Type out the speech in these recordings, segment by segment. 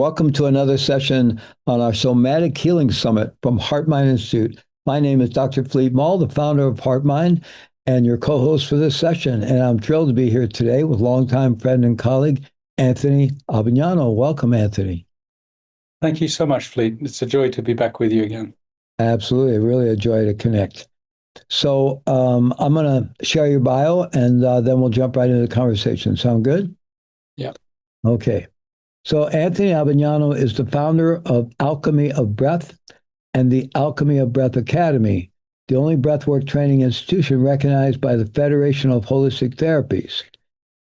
Welcome to another session on our Somatic Healing Summit from Heart Mind Institute. My name is Dr. Philippe Mall, the founder of Heart Mind, and your co-host for this session. And I'm thrilled to be here today with longtime friend and colleague, Anthony Abbagnano. Welcome, Anthony. Thank you so much, Fleet. It's a joy to be back with you again. Absolutely. Really a joy to connect. So I'm going to share your bio, and then we'll jump right into the conversation. Sound good? Yeah. Okay. So Anthony Abbagnano is the founder of Alchemy of Breath and the Alchemy of Breath Academy, the only breathwork training institution recognized by the Federation of Holistic Therapies.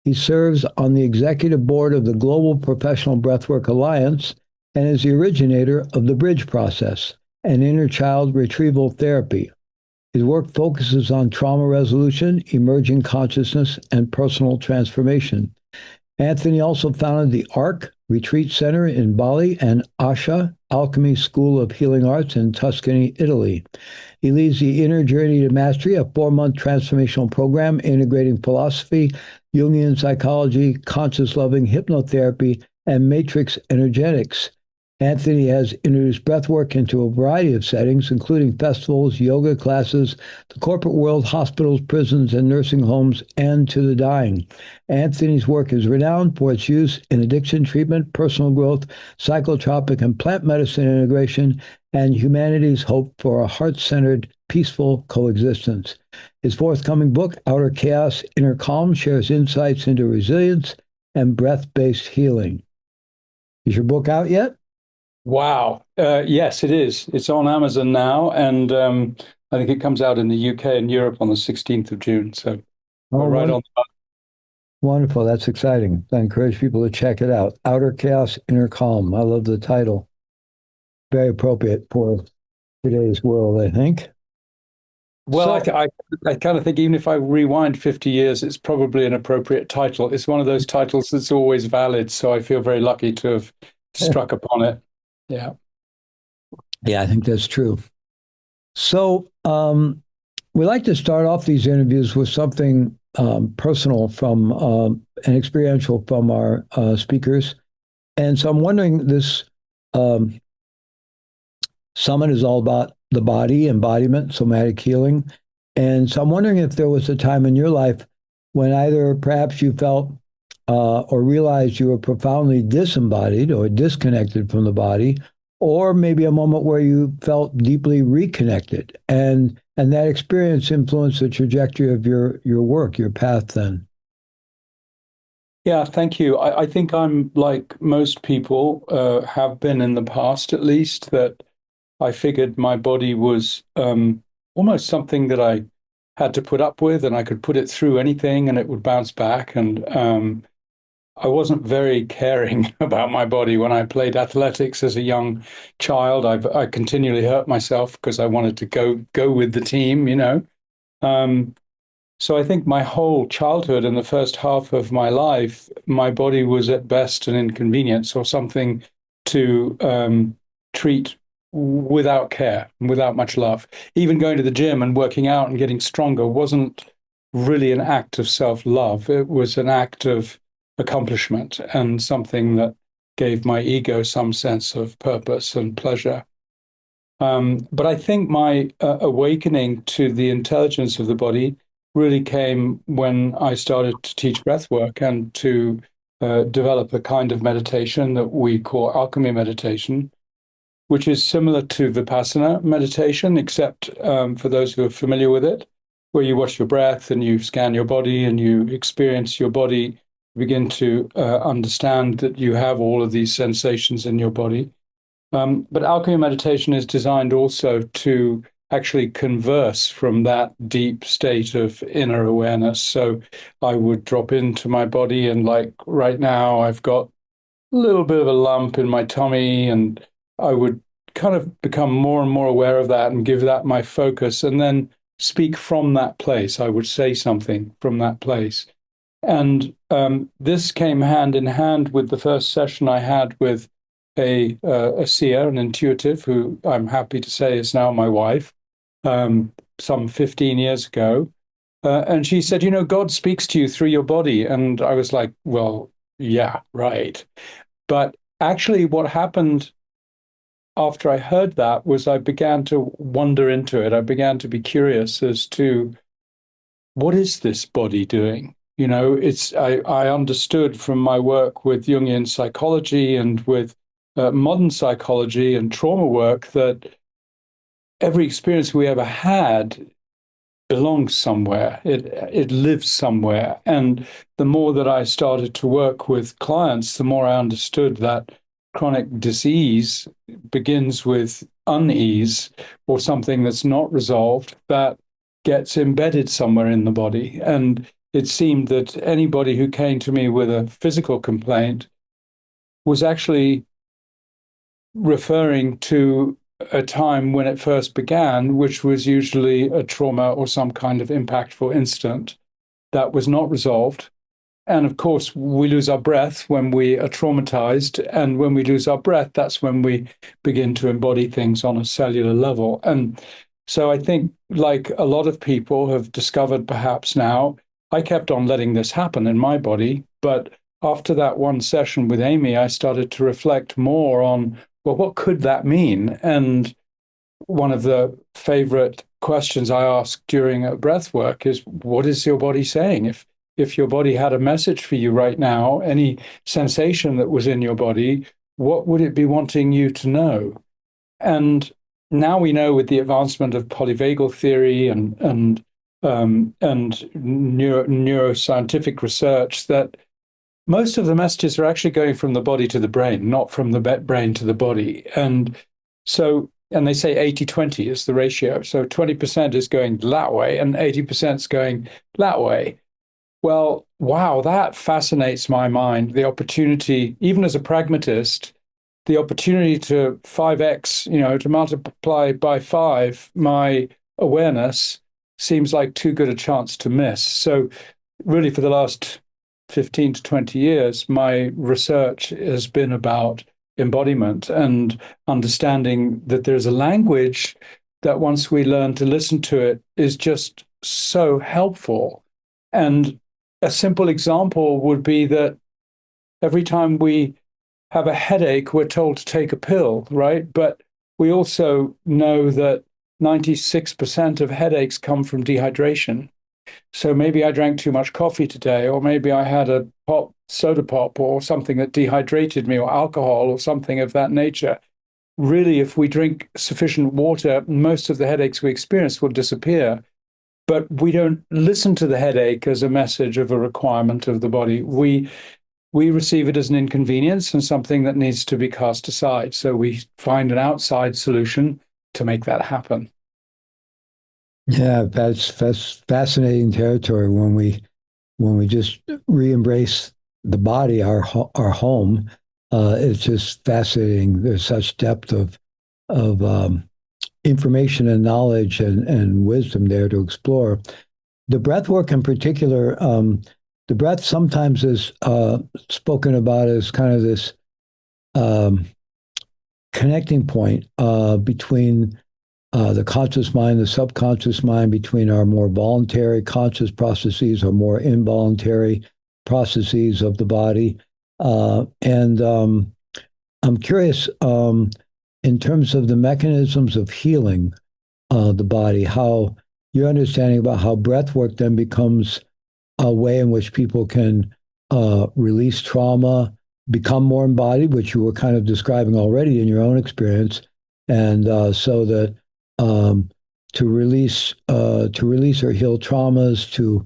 He serves on the executive board of the Global Professional Breathwork Alliance and is the originator of the Bridge process, an inner child retrieval therapy. His work focuses on trauma resolution, emerging consciousness, and personal transformation. Anthony also founded the ARC Retreat Center in Bali and Asha Alchemy School of Healing Arts in Tuscany, Italy. He leads the Inner Journey to Mastery, a 4-month transformational program integrating philosophy, Jungian psychology, conscious loving, hypnotherapy, and matrix energetics. Anthony has introduced breathwork into a variety of settings, including festivals, yoga classes, the corporate world, hospitals, prisons, and nursing homes, and to the dying. Anthony's work is renowned for its use in addiction treatment, personal growth, psychotropic and plant medicine integration, and humanity's hope for a heart-centered, peaceful coexistence. His forthcoming book, Outer Chaos, Inner Calm, shares insights into resilience and breath-based healing. Is your book out yet? Wow. Yes, it is. It's on Amazon now, and I think it comes out in the UK and Europe on the 16th of June. So we're right on the button. Wonderful. That's exciting. I encourage people to check it out. Outer Chaos, Inner Calm. I love the title. Very appropriate for today's world, I think. Well, I kind of think even if I rewind 50 years, it's probably an appropriate title. It's one of those titles that's always valid. So I feel very lucky to have struck upon it. Yeah. Yeah, I think that's true. So we like to start off these interviews with something personal from and experiential from our speakers. And so I'm wondering, this summit is all about the body, embodiment, somatic healing. And so I'm wondering if there was a time in your life when either perhaps you felt or realized you were profoundly disembodied or disconnected from the body, or maybe a moment where you felt deeply reconnected, and that experience influenced the trajectory of your work, your path then. Yeah, thank you. I think I'm like most people have been in the past, at least, that I figured my body was almost something that I had to put up with, and I could put it through anything and it would bounce back. And I wasn't very caring about my body when I played athletics as a young child. I continually hurt myself because I wanted to go with the team, you know. Um, so I think my whole childhood and the first half of my life, my body was at best an inconvenience or something to treat without care, without much love. Even going to the gym and working out and getting stronger wasn't really an act of self-love. It was an act of accomplishment and something that gave my ego some sense of purpose and pleasure. But I think my awakening to the intelligence of the body really came when I started to teach breath work and to develop a kind of meditation that we call alchemy meditation, which is similar to Vipassana meditation, except for those who are familiar with it, where you watch your breath and you scan your body and you experience your body, begin to understand that you have all of these sensations in your body. But alchemy meditation is designed also to actually converse from that deep state of inner awareness. So I would drop into my body, and like right now, I've got a little bit of a lump in my tummy, and I would kind of become more and more aware of that and give that my focus, and then speak from that place. I would say something from that place. And this came hand in hand with the first session I had with a seer, an intuitive, who I'm happy to say is now my wife, some 15 years ago. And she said, you know, God speaks to you through your body. And I was like, well, yeah, right. But Actually, what happened after I heard that was I began to wander into it. I began to be curious as to what is this body doing? You know, I understood from my work with Jungian psychology and with modern psychology and trauma work that every experience we ever had belongs somewhere. It lives somewhere. And the more that I started to work with clients, the more I understood that chronic disease begins with unease or something that's not resolved that gets embedded somewhere in the body. And it seemed that anybody who came to me with a physical complaint was actually referring to a time when it first began, which was usually a trauma or some kind of impactful incident that was not resolved. And of course, we lose our breath when we are traumatized. And when we lose our breath, that's when we begin to embody things on a cellular level. And so I think, like a lot of people have discovered perhaps now, I kept on letting this happen in my body. But after that one session with Amy, I started to reflect more on, well, what could that mean? And one of the favorite questions I ask during a breath work is, what is your body saying? If your body had a message for you right now, any sensation that was in your body, what would it be wanting you to know? And now we know with the advancement of polyvagal theory and neuroscientific research that most of the messages are actually going from the body to the brain, not from the brain to the body. And so, and they say 80-20 is the ratio. So 20% is going that way and 80% is going that way. Well, wow, that fascinates my mind. The opportunity, even as a pragmatist, the opportunity to 5x, to multiply by five my awareness seems like too good a chance to miss. So, really, for the last 15 to 20 years, my research has been about embodiment and understanding that there's a language that once we learn to listen to it is just so helpful. And a simple example would be that every time we have a headache, we're told to take a pill, right? But we also know that 96% of headaches come from dehydration. So maybe I drank too much coffee today, or maybe I had a soda pop or something that dehydrated me, or alcohol or something of that nature. Really, if we drink sufficient water, most of the headaches we experience will disappear. But we don't listen to the headache as a message of a requirement of the body. We receive it as an inconvenience and something that needs to be cast aside. So we find an outside solution to make that happen. Yeah, that's fascinating territory when we just re-embrace the body, our home. It's just fascinating. There's such depth of information and knowledge and wisdom there to explore. The breath work in particular, the breath sometimes is spoken about as kind of this um, connecting point between the conscious mind, the subconscious mind, between our more voluntary conscious processes or more involuntary processes of the body. And I'm curious, in terms of the mechanisms of healing the body, how your understanding about how breath work then becomes a way in which people can release trauma, become more embodied, which you were kind of describing already in your own experience, and so that um, to release or heal traumas, to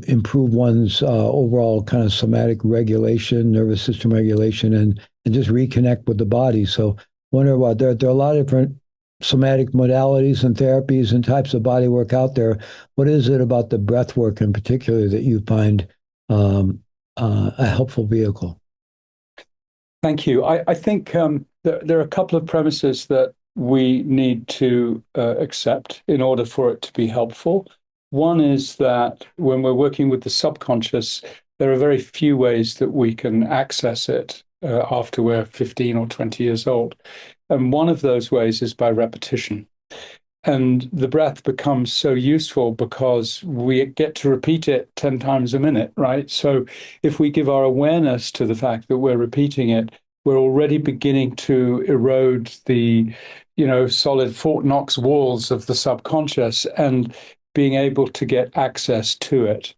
improve one's overall kind of somatic regulation, nervous system regulation, and just reconnect with the body. So, wonder about there are a lot of different somatic modalities and therapies and types of body work out there. What is it about the breath work in particular that you find a helpful vehicle? Thank you. I think there are a couple of premises that we need to accept in order for it to be helpful. One is that when we're working with the subconscious, there are very few ways that we can access it after we're 15 or 20 years old. And one of those ways is by repetition. And the breath becomes so useful because we get to repeat it 10 times a minute, right? So if we give our awareness to the fact that we're repeating it, we're already beginning to erode the, solid Fort Knox walls of the subconscious and being able to get access to it.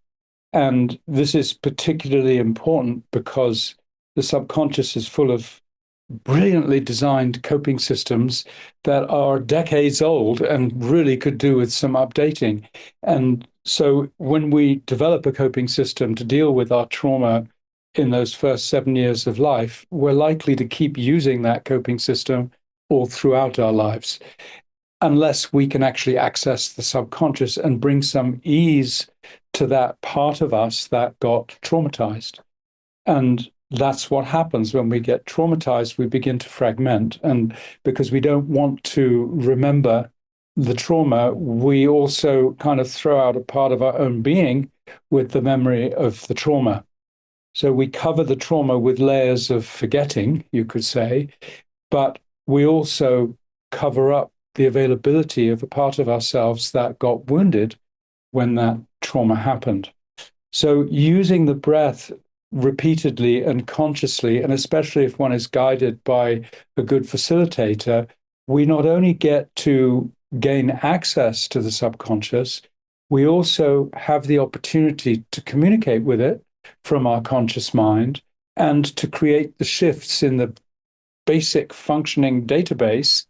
And this is particularly important because the subconscious is full of brilliantly designed coping systems that are decades old and really could do with some updating. And so when we develop a coping system to deal with our trauma in those first 7 years of life, we're likely to keep using that coping system all throughout our lives, unless we can actually access the subconscious and bring some ease to that part of us that got traumatized. And that's what happens when we get traumatized. We begin to fragment. And because we don't want to remember the trauma, we also kind of throw out a part of our own being with the memory of the trauma. So we cover the trauma with layers of forgetting, you could say, but we also cover up the availability of a part of ourselves that got wounded when that trauma happened. So using the breath repeatedly and consciously, and especially if one is guided by a good facilitator, we not only get to gain access to the subconscious, we also have the opportunity to communicate with it from our conscious mind and to create the shifts in the basic functioning database.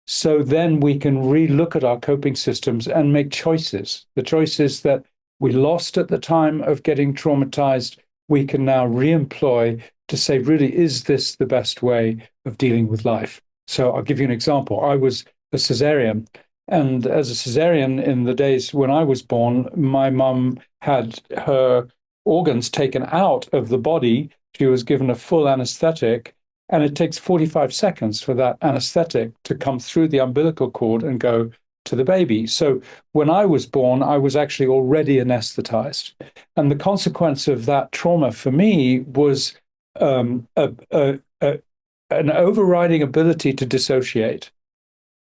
So then we can relook at our coping systems and make choices. The choices that we lost at the time of getting traumatized, we can now re-employ to say, really, is this the best way of dealing with life? So I'll give you an example. I was a cesarean, and as a cesarean in the days when I was born, my mum had her organs taken out of the body. She was given a full anesthetic, and it takes 45 seconds for that anesthetic to come through the umbilical cord and go to the baby. So when I was born, I was actually already anesthetized. And the consequence of that trauma for me was an overriding ability to dissociate.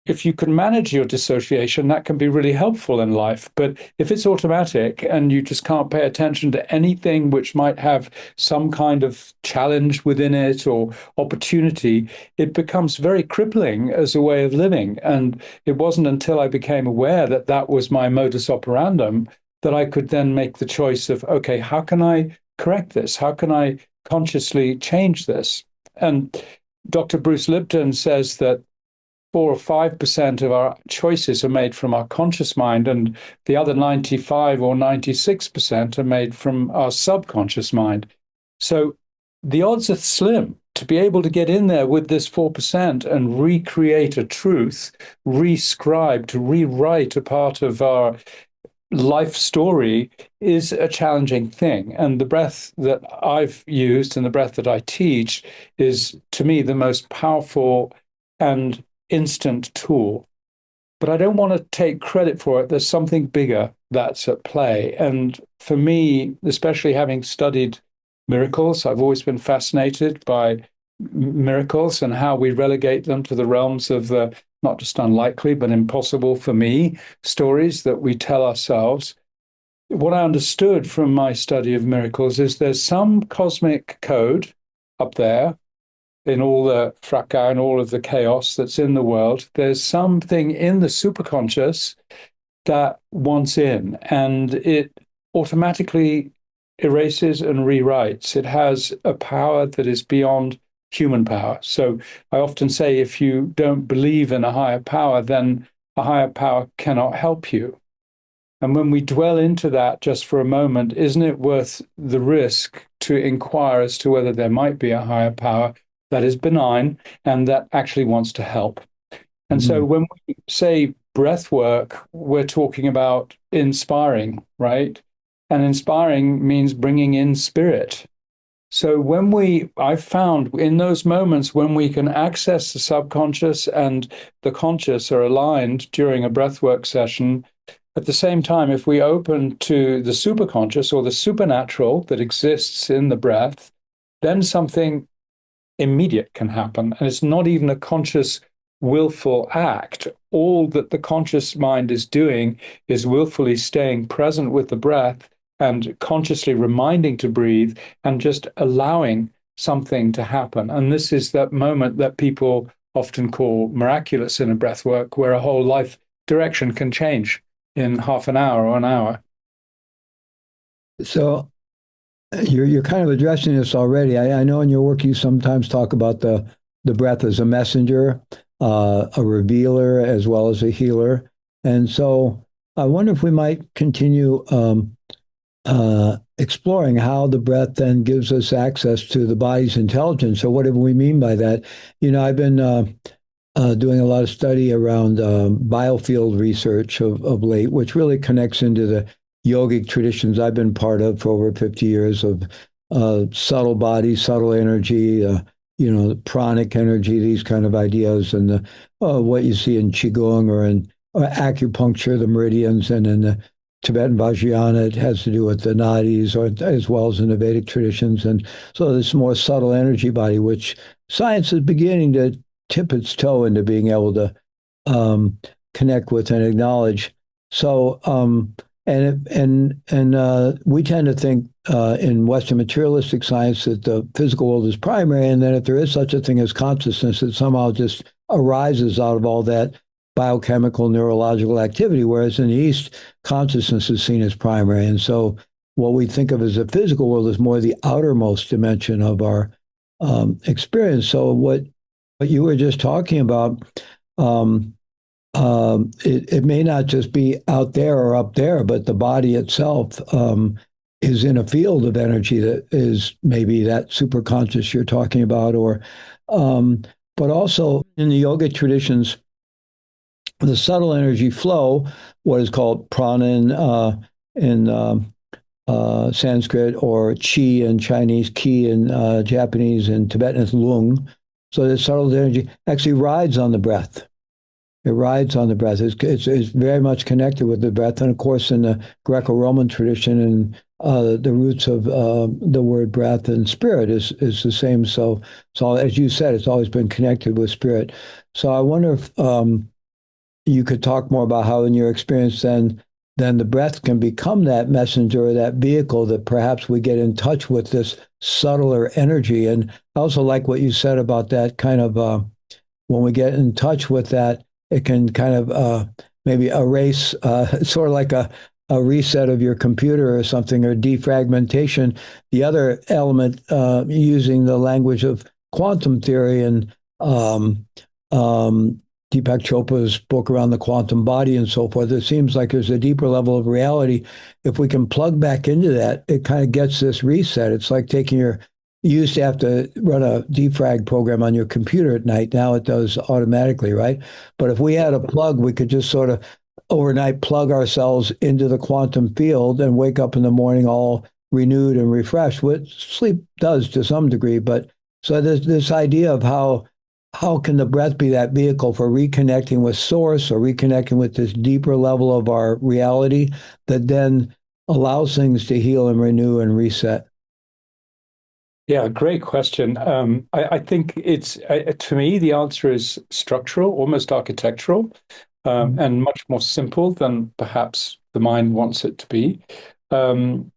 If you can manage your dissociation, that can be really helpful in life. But if it's automatic and you just can't pay attention to anything which might have some kind of challenge within it or opportunity, it becomes very crippling as a way of living. And it wasn't until I became aware that that was my modus operandum that I could then make the choice of, okay, how can I correct this? How can I consciously change this? And Dr. Bruce Lipton says that 4 or 5% of our choices are made from our conscious mind, and the other 95 or 96% are made from our subconscious mind. So the odds are slim to be able to get in there with this 4% and recreate a truth, rescribe, to rewrite a part of our life story is a challenging thing. And the breath that I've used and the breath that I teach is, to me, the most powerful and instant tool. But I don't want to take credit for it. There's something bigger that's at play. And for me, especially having studied miracles, I've always been fascinated by miracles and how we relegate them to the realms of the not just unlikely, but impossible for me stories that we tell ourselves. What I understood from my study of miracles is there's some cosmic code up there in all the fracas and all of the chaos that's in the world. There's something in the superconscious that wants in, and it automatically erases and rewrites. It has a power that is beyond human power. So I often say, if you don't believe in a higher power, then a higher power cannot help you. And when we dwell into that just for a moment, isn't it worth the risk to inquire as to whether there might be a higher power that is benign and that actually wants to help? And so when we say breath work, we're talking about inspiring, right? And inspiring means bringing in spirit. So I've found in those moments when we can access the subconscious and the conscious are aligned during a breathwork session, at the same time, if we open to the superconscious or the supernatural that exists in the breath, then something immediate can happen. And it's not even a conscious, willful act. All that the conscious mind is doing is willfully staying present with the breath and consciously reminding to breathe and just allowing something to happen. And this is that moment that people often call miraculous in a breath work, where a whole life direction can change in half an hour or an hour. So you're kind of addressing this already. I know in your work you sometimes talk about the breath as a messenger, a revealer, as well as a healer. And so I wonder if we might continue exploring how the breath then gives us access to the body's intelligence. So what do we mean by that? I've been doing a lot of study around biofield research of late, which really connects into the yogic traditions I've been part of for over 50 years of subtle body, subtle energy, pranic energy, these kind of ideas, and what you see in Qigong or in acupuncture, the meridians, and in the Tibetan Vajrayana, it has to do with the nadis, or as well as in the Vedic traditions. And so this more subtle energy body, which science is beginning to tip its toe into being able to connect with and acknowledge. So, we tend to think in Western materialistic science that the physical world is primary, and that if there is such a thing as consciousness, it somehow just arises out of all that biochemical neurological activity, whereas in the East, consciousness is seen as primary. And so what we think of as the physical world is more the outermost dimension of our experience. So what you were just talking about, it may not just be out there or up there, but the body itself is in a field of energy that is maybe that superconscious you're talking about, but also in the yoga traditions, the subtle energy flow, what is called prana in Sanskrit, or chi in Chinese, ki in Japanese, and Tibetan is lung. So the subtle energy actually rides on the breath. It rides on the breath. It's very much connected with the breath. And of course, in the Greco-Roman tradition, and the roots of the word breath and spirit is the same. So as you said, it's always been connected with spirit. So I wonder if you could talk more about how, in your experience, then the breath can become that messenger or that vehicle that perhaps we get in touch with this subtler energy. And I also like what you said about that kind of when we get in touch with that, it can kind of maybe erase, sort of like a reset of your computer or something, or defragmentation. The other element, using the language of quantum theory and Deepak Chopra's book around the quantum body and so forth, it seems like there's a deeper level of reality. If we can plug back into that, it kind of gets this reset. It's like you used to have to run a defrag program on your computer at night. Now it does automatically, right? But if we had a plug, we could just sort of overnight plug ourselves into the quantum field and wake up in the morning all renewed and refreshed, which sleep does to some degree. But so there's this idea of how can the breath be that vehicle for reconnecting with source, or reconnecting with this deeper level of our reality that then allows things to heal and renew and reset? Yeah, great question. I think it's, to me, the answer is structural, almost architectural, and much more simple than perhaps the mind wants it to be. Um,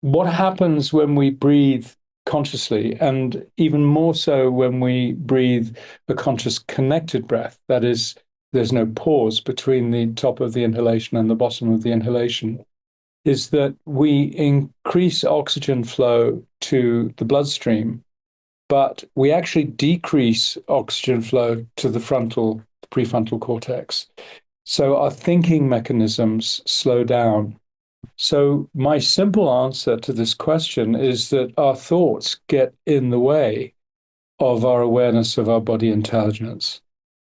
what happens when we breathe consciously, and even more so when we breathe a conscious connected breath? That is, there's no pause between the top of the inhalation and the bottom of the inhalation, is that we increase oxygen flow to the bloodstream, but we actually decrease oxygen flow to the prefrontal cortex. So our thinking mechanisms slow down. So my simple answer to this question is that our thoughts get in the way of our awareness of our body intelligence.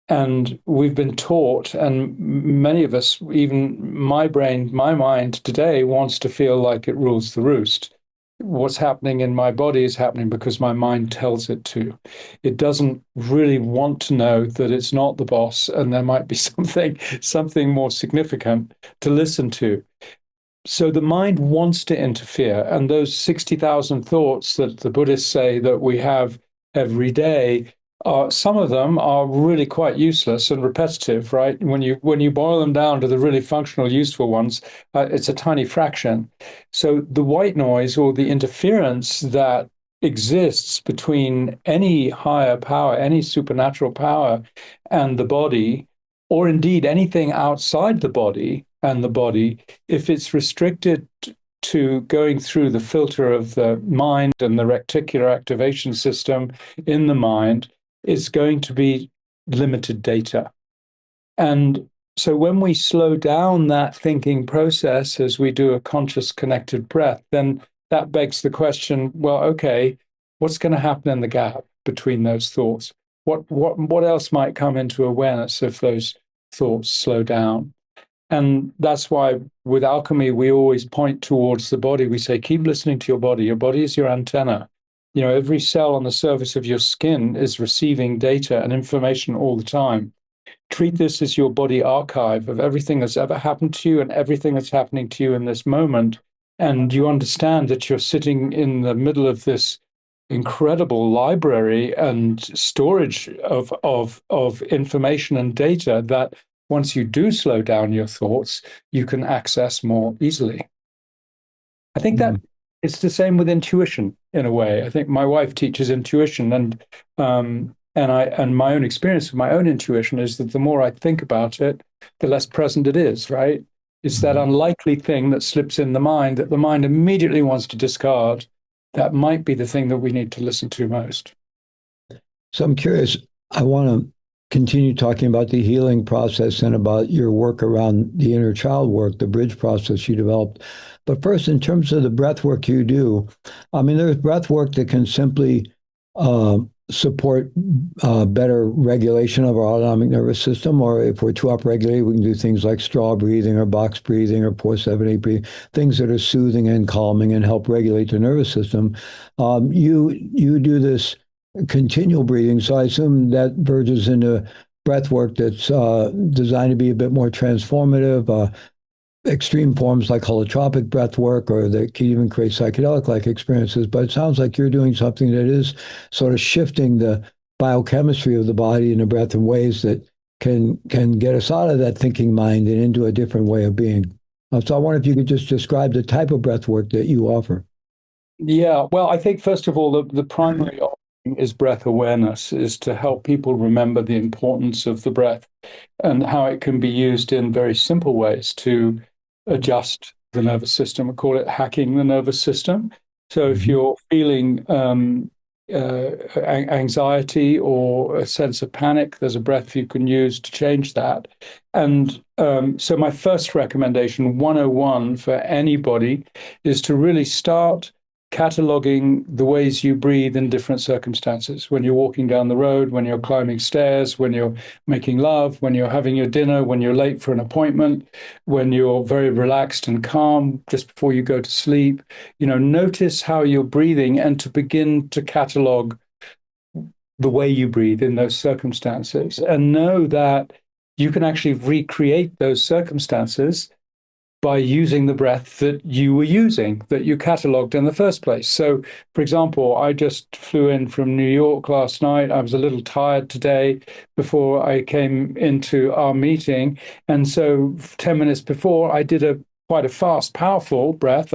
And we've been taught, and many of us, even my brain, my mind today, wants to feel like it rules the roost. What's happening in my body is happening because my mind tells it to. It doesn't really want to know that it's not the boss and there might be something more significant to listen to. So the mind wants to interfere, and those 60,000 thoughts that the Buddhists say that we have every day, some of them are really quite useless and repetitive, right? When you boil them down to the really functional, useful ones, it's a tiny fraction. So the white noise, or the interference that exists between any higher power, any supernatural power, and the body, or indeed anything outside the body and the body, if it's restricted to going through the filter of the mind and the reticular activation system in the mind, it's going to be limited data. And so when we slow down that thinking process as we do a conscious connected breath, then that begs the question, well, okay, what's going to happen in the gap between those thoughts? What else might come into awareness if those thoughts slow down? And that's why with alchemy, we always point towards the body. We say, keep listening to your body. Your body is your antenna. You know, every cell on the surface of your skin is receiving data and information all the time. Treat this as your body archive of everything that's ever happened to you and everything that's happening to you in this moment. And you understand that you're sitting in the middle of this incredible library and storage of information and data that once you do slow down your thoughts, you can access more easily. I think that it's the same with intuition in a way. I think my wife teaches intuition, and my own experience of my own intuition is that the more I think about it, the less present it is, right? It's that unlikely thing that slips in the mind that the mind immediately wants to discard. That might be the thing that we need to listen to most. So I'm curious, I want to continue talking about the healing process and about your work around the inner child work, the bridge process you developed. But first, in terms of the breath work you do, I mean, there's breath work that can simply support better regulation of our autonomic nervous system, or if we're too upregulated, we can do things like straw breathing or box breathing or 4-7-8 breathing, things that are soothing and calming and help regulate the nervous system. You do this continual breathing, so I assume that verges into breath work that's designed to be a bit more transformative. Extreme forms like holotropic breath work, or that can even create psychedelic-like experiences. But it sounds like you're doing something that is sort of shifting the biochemistry of the body and the breath in ways that can get us out of that thinking mind and into a different way of being. So I wonder if you could just describe the type of breath work that you offer. Yeah, well, I think first of all, the primary offering is breath awareness, is to help people remember the importance of the breath and how it can be used in very simple ways to adjust the nervous system. We call it hacking the nervous system. So if you're feeling anxiety or a sense of panic, there's a breath you can use to change that. And so my first recommendation, 101 for anybody, is to really start cataloging the ways you breathe in different circumstances. When you're walking down the road, when you're climbing stairs, when you're making love, when you're having your dinner, when you're late for an appointment, when you're very relaxed and calm just before you go to sleep. You know, notice how you're breathing and to begin to catalog the way you breathe in those circumstances, and know that you can actually recreate those circumstances by using the breath that you were using, that you cataloged in the first place. So, for example, I just flew in from New York last night. I was a little tired today before I came into our meeting. And so 10 minutes before, I did quite a fast, powerful breath,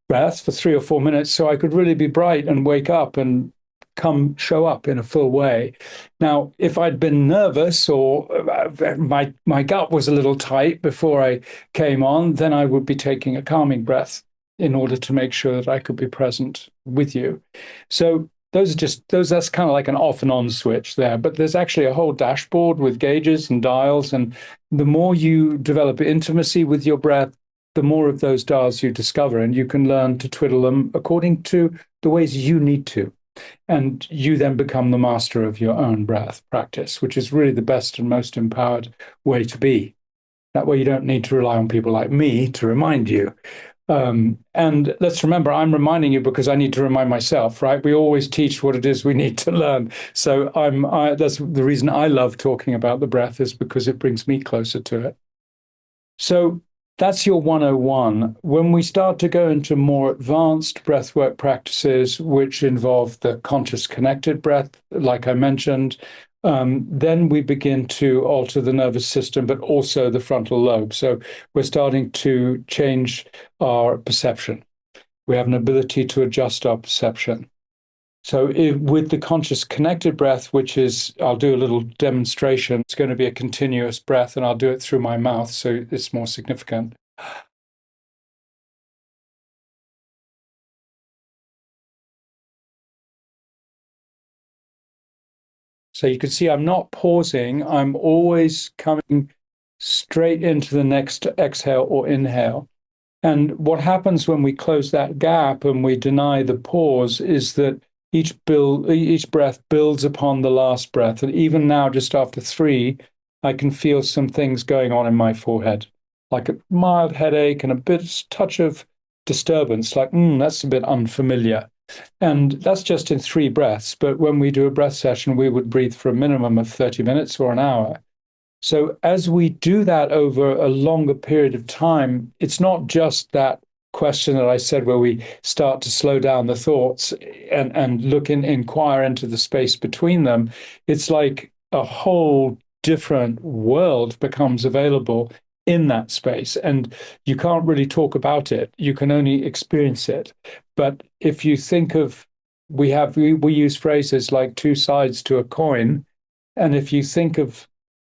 breath for 3 or 4 minutes, so I could really be bright and wake up and show up in a full way. Now, if I'd been nervous or my gut was a little tight before I came on, then I would be taking a calming breath in order to make sure that I could be present with you. So that's kind of like an off and on switch there, but there's actually a whole dashboard with gauges and dials. And the more you develop intimacy with your breath, the more of those dials you discover, and you can learn to twiddle them according to the ways you need to. And you then become the master of your own breath practice, which is really the best and most empowered way to be. That way you don't need to rely on people like me to remind you. And let's remember, I'm reminding you because I need to remind myself, right? We always teach what it is we need to learn. So that's the reason I love talking about the breath, is because it brings me closer to it. So that's your 101. When we start to go into more advanced breathwork practices, which involve the conscious connected breath, like I mentioned, then we begin to alter the nervous system, but also the frontal lobe. So we're starting to change our perception. We have an ability to adjust our perception. So with the conscious connected breath, which is, I'll do a little demonstration. It's going to be a continuous breath, and I'll do it through my mouth, so it's more significant. So you can see I'm not pausing. I'm always coming straight into the next exhale or inhale. And what happens when we close that gap and we deny the pause is that each breath builds upon the last breath. And even now, just after three, I can feel some things going on in my forehead, like a mild headache and a bit touch of disturbance, like, that's a bit unfamiliar. And that's just in three breaths. But when we do a breath session, we would breathe for a minimum of 30 minutes or an hour. So as we do that over a longer period of time, it's not just that question that I said where we start to slow down the thoughts and inquire into the space between them. It's like a whole different world becomes available in that space. And you can't really talk about it. You can only experience it. But if you think of, we use phrases like two sides to a coin. And if you think of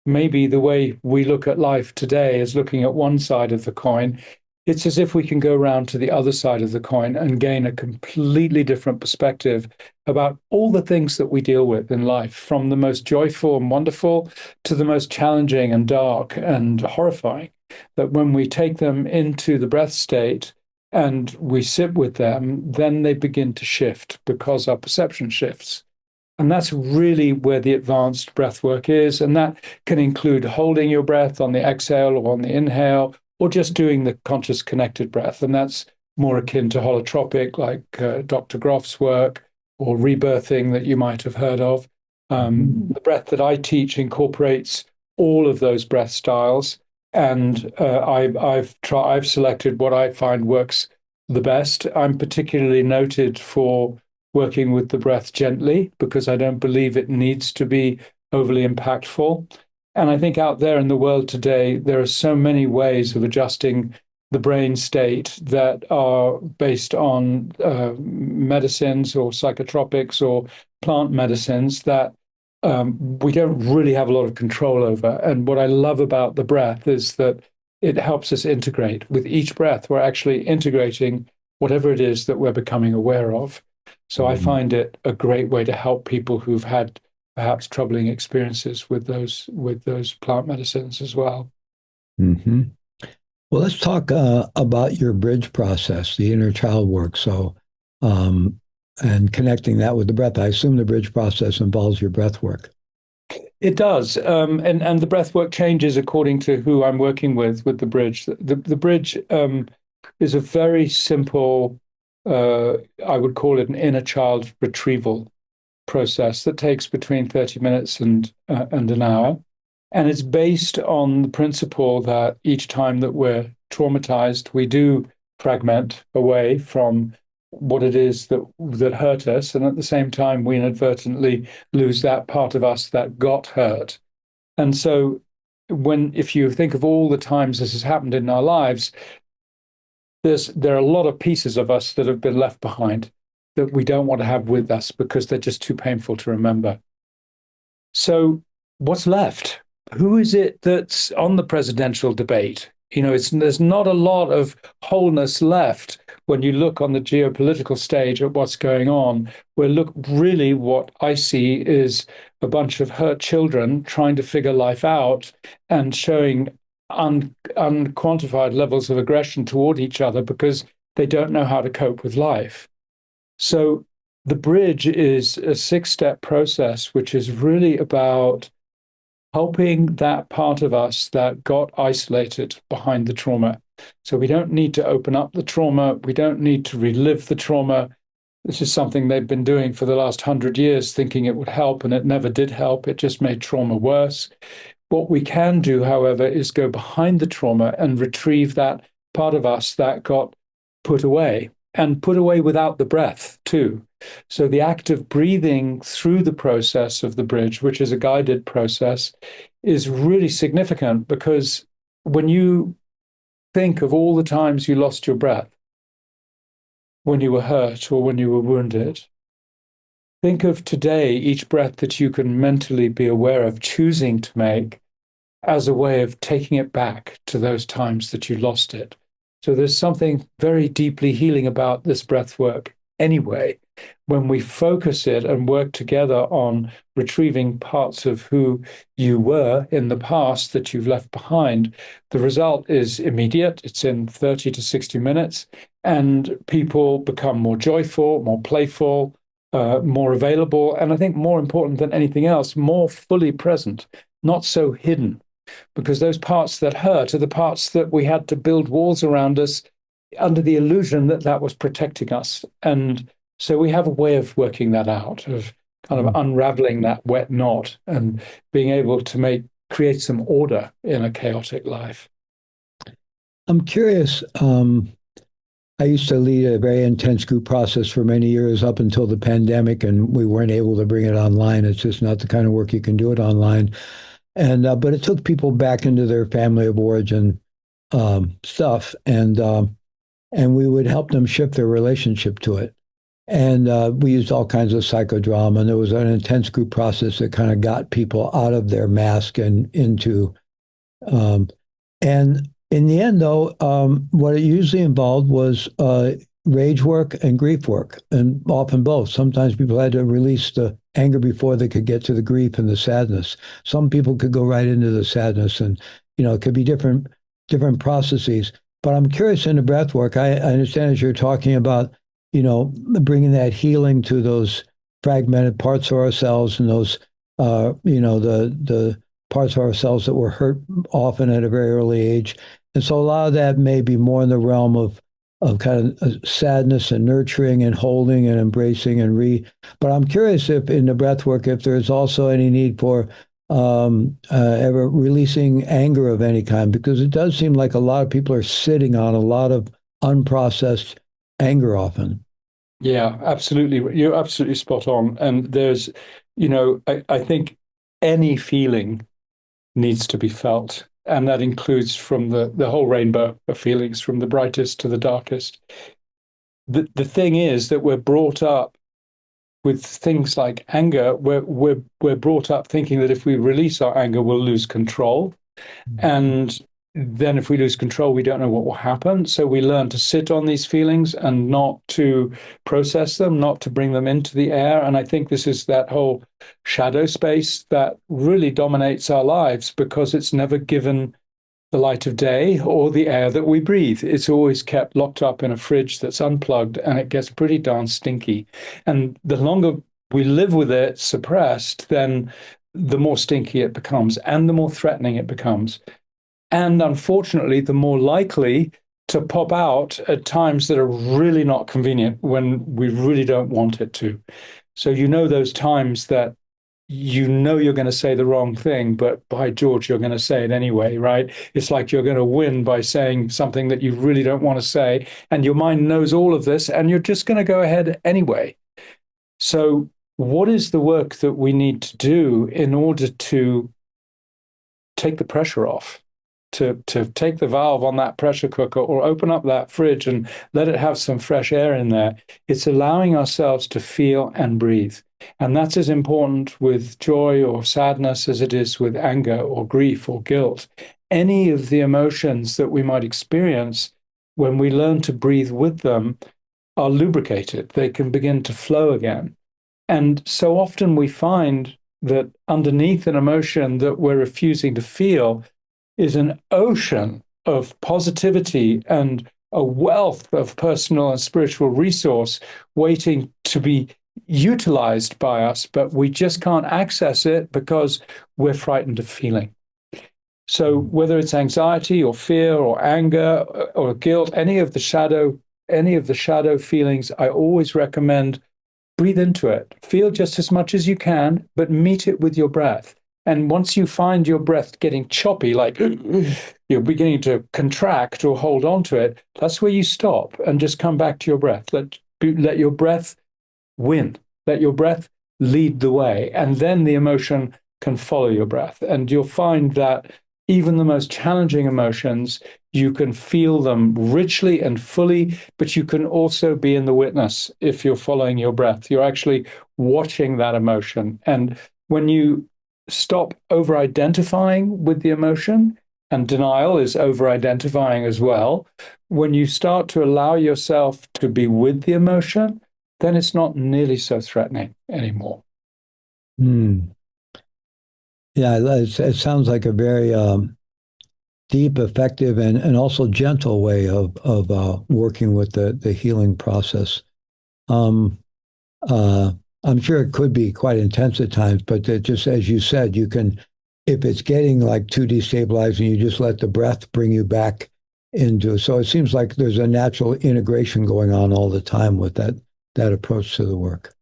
maybe the way we look at life today is looking at one side of the coin, it's as if we can go around to the other side of the coin and gain a completely different perspective about all the things that we deal with in life, from the most joyful and wonderful to the most challenging and dark and horrifying. That when we take them into the breath state and we sit with them, then they begin to shift because our perception shifts. And that's really where the advanced breath work is. And that can include holding your breath on the exhale or on the inhale, or just doing the conscious connected breath. And that's more akin to holotropic, like Dr. Groff's work, or rebirthing that you might have heard of. The breath that I teach incorporates all of those breath styles. And I've selected what I find works the best. I'm particularly noted for working with the breath gently because I don't believe it needs to be overly impactful. And I think out there in the world today, there are so many ways of adjusting the brain state that are based on medicines or psychotropics or plant medicines that we don't really have a lot of control over. And what I love about the breath is that it helps us integrate. With each breath, we're actually integrating whatever it is that we're becoming aware of. So I find it a great way to help people who've had perhaps troubling experiences with those plant medicines as well. Mm-hmm. Well, let's talk about your bridge process, the inner child work. So, and connecting that with the breath. I assume the bridge process involves your breath work. It does, and the breath work changes according to who I'm working with the bridge. The bridge is a very simple, I would call it an inner child retrieval process that takes between 30 minutes and an hour. And it's based on the principle that each time that we're traumatized, we do fragment away from what it is that hurt us. And at the same time, we inadvertently lose that part of us that got hurt. And so if you think of all the times this has happened in our lives, there are a lot of pieces of us that have been left behind that we don't want to have with us because they're just too painful to remember. So what's left? Who is it that's on the presidential debate? There's not a lot of wholeness left when you look on the geopolitical stage at what's going on. Really what I see is a bunch of hurt children trying to figure life out and showing unquantified levels of aggression toward each other because they don't know how to cope with life. So the bridge is a 6-step process, which is really about helping that part of us that got isolated behind the trauma. So we don't need to open up the trauma. We don't need to relive the trauma. This is something they've been doing for the last 100 years, thinking it would help, and it never did help. It just made trauma worse. What we can do, however, is go behind the trauma and retrieve that part of us that got put away, and put away without the breath too. So the act of breathing through the process of the bridge, which is a guided process, is really significant because when you think of all the times you lost your breath, when you were hurt or when you were wounded. Think of today, each breath that you can mentally be aware of choosing to make as a way of taking it back to those times that you lost it. So there's something very deeply healing about this breath work anyway. When we focus it and work together on retrieving parts of who you were in the past that you've left behind, the result is immediate. It's in 30 to 60 minutes, and people become more joyful, more playful, more available, and I think more important than anything else, more fully present, not so hidden, because those parts that hurt are the parts that we had to build walls around us under the illusion that that was protecting us. And so we have a way of working that out, of kind of Mm. unraveling that wet knot and being able to create some order in a chaotic life. I'm curious. I used to lead a very intense group process for many years up until the pandemic, and we weren't able to bring it online. It's just not the kind of work you can do it online. And but it took people back into their family of origin stuff, and we would help them shift their relationship to it. And we used all kinds of psychodrama, and there was an intense group process that kind of got people out of their mask and into. Um, and in the end, though, what it usually involved was rage work and grief work, and often both. Sometimes people had to release the anger before they could get to the grief and the sadness. Some people could go right into the sadness, and it could be different processes. But I'm curious in the breath work. I understand as you're talking about, bringing that healing to those fragmented parts of ourselves and those, the parts of ourselves that were hurt often at a very early age. And so a lot of that may be more in the realm of kind of sadness and nurturing and holding and embracing and But I'm curious if in the breath work, if there's also any need for ever releasing anger of any kind, because it does seem like a lot of people are sitting on a lot of unprocessed anger often. Yeah, absolutely. You're absolutely spot on. And I think any feeling needs to be felt. And that includes from the whole rainbow of feelings, from the brightest to the darkest. The thing is that we're brought up with things like anger. We're brought up thinking that if we release our anger, we'll lose control. And then if we lose control, we don't know what will happen. So we learn to sit on these feelings and not to process them, not to bring them into the air. And I think this is that whole shadow space that really dominates our lives because it's never given the light of day or the air that we breathe. It's always kept locked up in a fridge that's unplugged, and it gets pretty darn stinky. And the longer we live with it suppressed, then the more stinky it becomes and the more threatening it becomes. And unfortunately, the more likely to pop out at times that are really not convenient when we really don't want it to. So, those times that you're going to say the wrong thing, but by George, you're going to say it anyway, right? It's like you're going to win by saying something that you really don't want to say. And your mind knows all of this, and you're just going to go ahead anyway. So, what is the work that we need to do in order to take the pressure off? To take the valve on that pressure cooker or open up that fridge and let it have some fresh air in there. It's allowing ourselves to feel and breathe. And that's as important with joy or sadness as it is with anger or grief or guilt. Any of the emotions that we might experience, when we learn to breathe with them, are lubricated. They can begin to flow again. And so often we find that underneath an emotion that we're refusing to feel is an ocean of positivity and a wealth of personal and spiritual resource waiting to be utilized by us, but we just can't access it because we're frightened of feeling. So whether it's anxiety or fear or anger or guilt, any of the shadow feelings, I always recommend breathe into it. Feel just as much as you can, but meet it with your breath. And once you find your breath getting choppy, like you're beginning to contract or hold on to it, that's where you stop and just come back to your breath. Let your breath win. Let your breath lead the way. And then the emotion can follow your breath. And you'll find that even the most challenging emotions, You can feel them richly and fully, but you can also be in the witness if you're following your breath. You're actually watching that emotion. And when you stop over identifying with the emotion, and denial is over identifying as well, when you start to allow yourself to be with the emotion, then it's not nearly so threatening anymore. Hmm. Yeah, it sounds like a very deep, effective, and also gentle way of working with the healing process. Um, uh, I'm sure it could be quite intense at times, but just as you said, you can, if it's getting like too destabilizing, you just let the breath bring you back into. So it seems like there's a natural integration going on all the time with that approach to the work.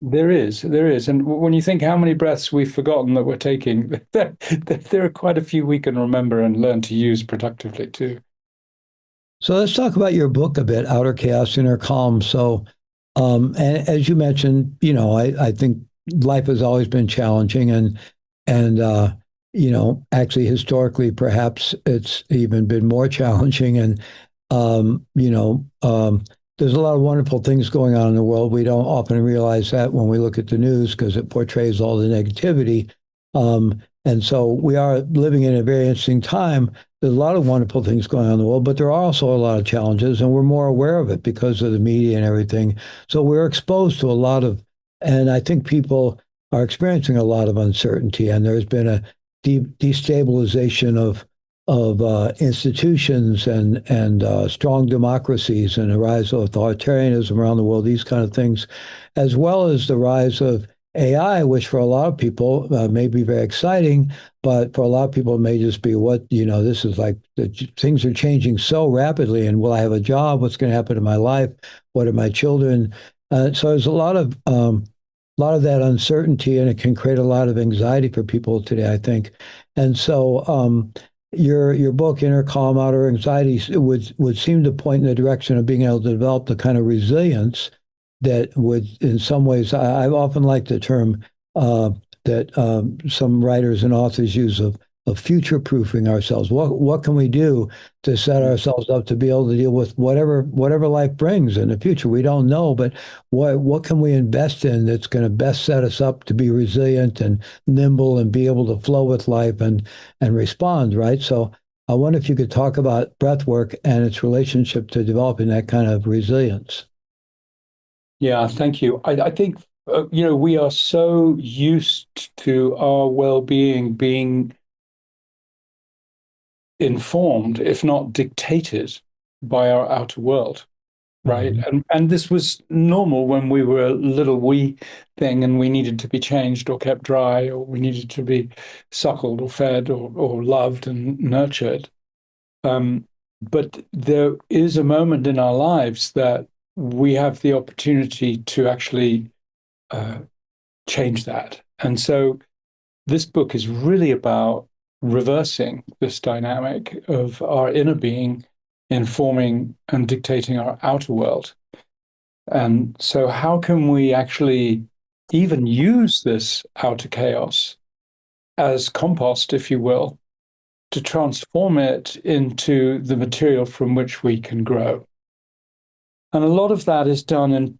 There is. And when you think how many breaths we've forgotten that we're taking, there are quite a few we can remember and learn to use productively too. So let's talk about your book a bit, Outer Chaos, Inner Calm. So, and as you mentioned, I think life has always been challenging, and actually historically, perhaps it's even been more challenging. And um, you know, um, there's a lot of wonderful things going on in the world. We don't often realize that when we look at the news because it portrays all the negativity. And so we are living in a very interesting time. There's a lot of wonderful things going on in the world, but there are also a lot of challenges, and we're more aware of it because of the media and everything. So we're exposed to a lot of, and I think people are experiencing a lot of uncertainty, and there's been a deep destabilization of institutions and strong democracies and the rise of authoritarianism around the world, these kind of things, as well as the rise of AI, which for a lot of people may be very exciting, but for a lot of people it may just be this is like things are changing so rapidly, and will I have a job? What's going to happen to my life? What are my children? So there's a lot of that uncertainty, and it can create a lot of anxiety for people today, I think. And so your book, Inner Calm, Outer Anxiety, would seem to point in the direction of being able to develop the kind of resilience that would, in some ways, I've often liked the term that some writers and authors use of future-proofing ourselves. What can we do to set ourselves up to be able to deal with whatever life brings in the future? We don't know, but what can we invest in that's going to best set us up to be resilient and nimble and be able to flow with life and respond, right? So I wonder if you could talk about breath work and its relationship to developing that kind of resilience. Yeah, thank you. I think, we are so used to our well-being being informed, if not dictated, by our outer world, right? Mhm. And this was normal when we were a little wee thing and we needed to be changed or kept dry, or we needed to be suckled or fed or loved and nurtured. Um, but there is a moment in our lives that we have the opportunity to actually uh, change that. And so this book is really about reversing this dynamic of our inner being informing and dictating our outer world. And so, how can we actually even use this outer chaos as compost, if you will, to transform it into the material from which we can grow? And a lot of that is done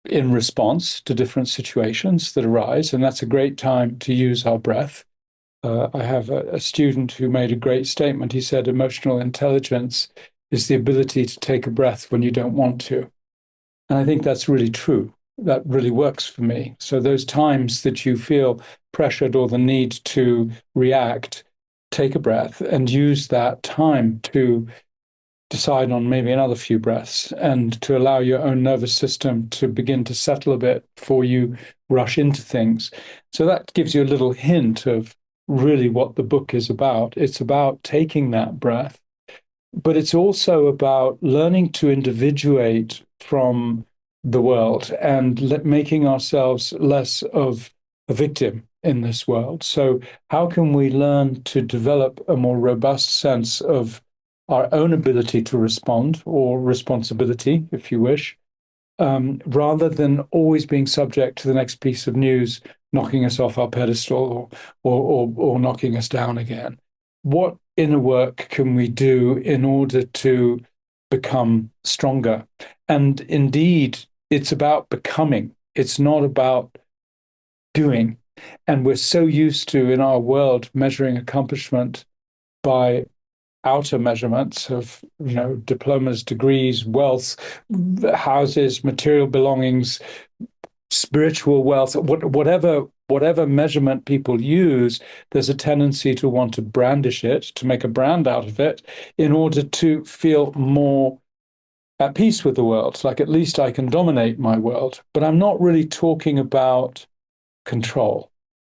in response to different situations that arise. And that's a great time to use our breath. I have a student who made a great statement. He said, emotional intelligence is the ability to take a breath when you don't want to. And I think that's really true. That really works for me. So, those times that you feel pressured or the need to react, take a breath and use that time to decide on maybe another few breaths and to allow your own nervous system to begin to settle a bit before you rush into things. So that gives you a little hint of really what the book is about. It's about taking that breath, but it's also about learning to individuate from the world and making ourselves less of a victim in this world. So, how can we learn to develop a more robust sense of our own ability to respond or responsibility, if you wish, rather than always being subject to the next piece of news knocking us off our pedestal or knocking us down again? what inner work can we do in order to become stronger? And indeed, it's about becoming, it's not about doing. And we're so used to, in our world, measuring accomplishment by outer measurements of, diplomas, degrees, wealth, houses, material belongings, spiritual wealth, whatever measurement people use, there's a tendency to want to brandish it, to make a brand out of it, in order to feel more at peace with the world. Like, at least I can dominate my world. But I'm not really talking about control.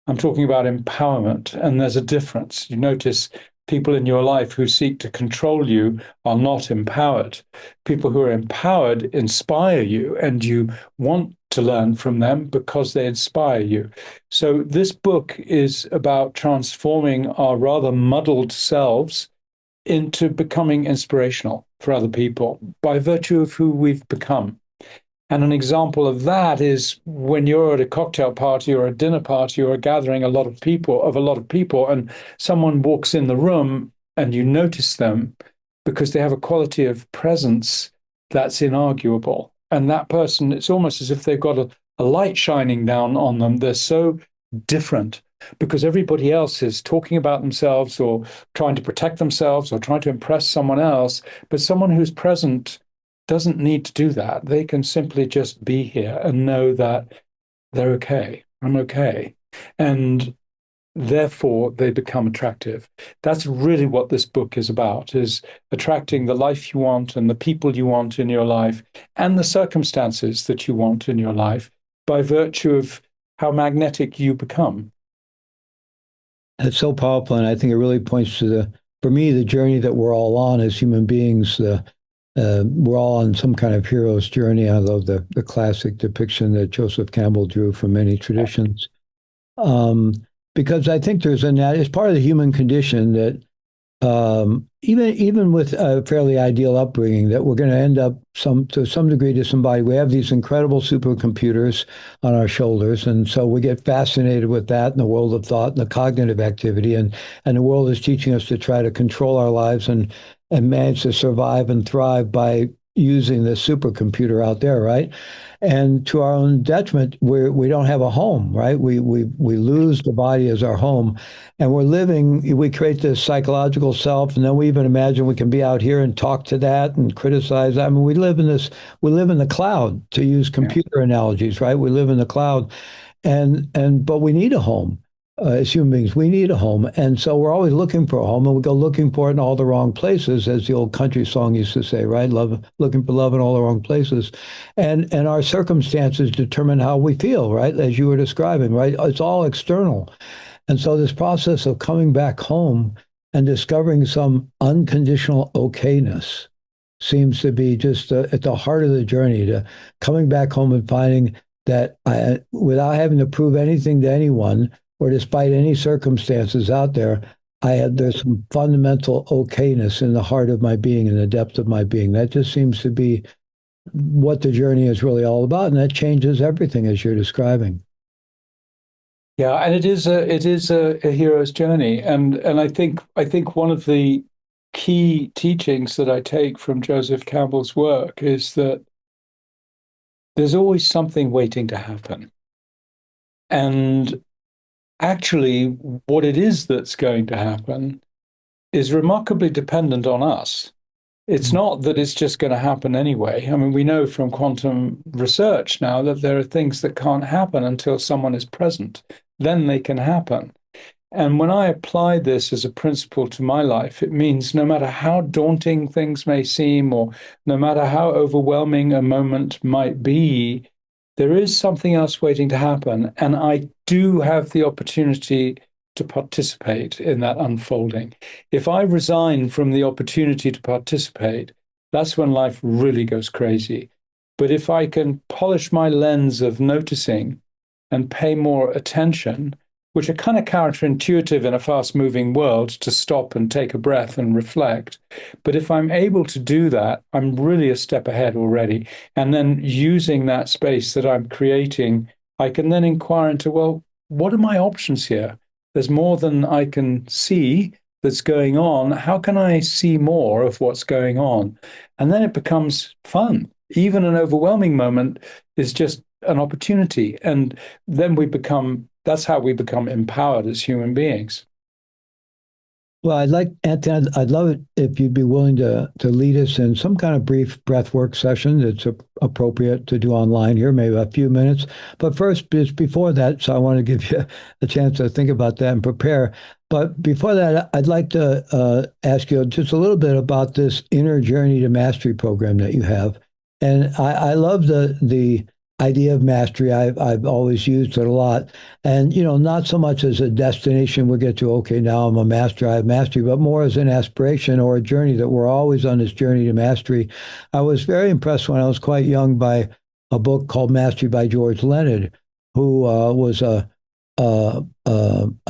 I'm talking about empowerment. And there's a difference. You notice people in your life who seek to control you are not empowered. People who are empowered inspire you, and you want to learn from them because they inspire you. So this book is about transforming our rather muddled selves into becoming inspirational for other people by virtue of who we've become. And an example of that is when you're at a cocktail party or a dinner party or a gathering of a lot of people, and someone walks in the room and you notice them because they have a quality of presence that's inarguable. And that person, it's almost as if they've got a light shining down on them. They're so different because everybody else is talking about themselves or trying to protect themselves or trying to impress someone else. But someone who's present doesn't need to do that. They can simply just be here and know that they're okay. I'm okay. And therefore they become attractive. That's really what this book is about, is attracting the life you want and the people you want in your life and the circumstances that you want in your life by virtue of how magnetic you become. It's so powerful, and I think it really points to for me, the journey that we're all on as human beings. We're all on some kind of hero's journey. I love the classic depiction that Joseph Campbell drew from many traditions. Um, because I think it's part of the human condition that even with a fairly ideal upbringing, that we're going to end up to some degree disembodied. We have these incredible supercomputers on our shoulders, and so we get fascinated with that in the world of thought and the cognitive activity, and the world is teaching us to try to control our lives and manage to survive and thrive by using the supercomputer out there, right? And to our own detriment, we don't have a home, right? We lose the body as our home, and we create this psychological self, and then we even imagine we can be out here and talk to that and criticize that. I mean, we live in the cloud, to use Yeah. computer analogies, right? We live in the cloud, but we need a home. As human beings, we need a home. And so we're always looking for a home, and we go looking for it in all the wrong places, as the old country song used to say, right? Looking for love in all the wrong places. And our circumstances determine how we feel, right? As you were describing, right? It's all external. And so this process of coming back home and discovering some unconditional okayness seems to be just at the heart of the journey, to coming back home and finding that without having to prove anything to anyone, or despite any circumstances out there, there's some fundamental okayness in the heart of my being, in the depth of my being. That just seems to be what the journey is really all about, and that changes everything as you're describing. Yeah, and it is a hero's journey, and I think one of the key teachings that I take from Joseph Campbell's work is that there's always something waiting to happen, and actually, what it is that's going to happen is remarkably dependent on us. It's not that it's just going to happen anyway. I mean, we know from quantum research now that there are things that can't happen until someone is present. Then they can happen. And when I apply this as a principle to my life, it means no matter how daunting things may seem, or no matter how overwhelming a moment might be, there is something else waiting to happen. And I do have the opportunity to participate in that unfolding. If I resign from the opportunity to participate, that's when life really goes crazy. But if I can polish my lens of noticing and pay more attention, which are kind of counterintuitive in a fast moving world, to stop and take a breath and reflect. But if I'm able to do that, I'm really a step ahead already. And then using that space that I'm creating, I can then inquire into, well, what are my options here? There's more than I can see. that's going on. How can I see more of what's going on? And then it becomes fun. Even an overwhelming moment is just an opportunity. And then that's how we become empowered as human beings. Well, Anthony, I'd love it if you'd be willing to lead us in some kind of brief breath work session that's appropriate to do online here, maybe a few minutes. But first, just before that, so I want to give you a chance to think about that and prepare. But before that, I'd like to ask you just a little bit about this Inner Journey to Mastery program that you have. And I love the idea of mastery. I've always used it a lot. And, not so much as a destination we get to, okay, now I'm a master, I have mastery, but more as an aspiration or a journey that we're always on this journey to mastery. I was very impressed when I was quite young by a book called Mastery by George Leonard, who was a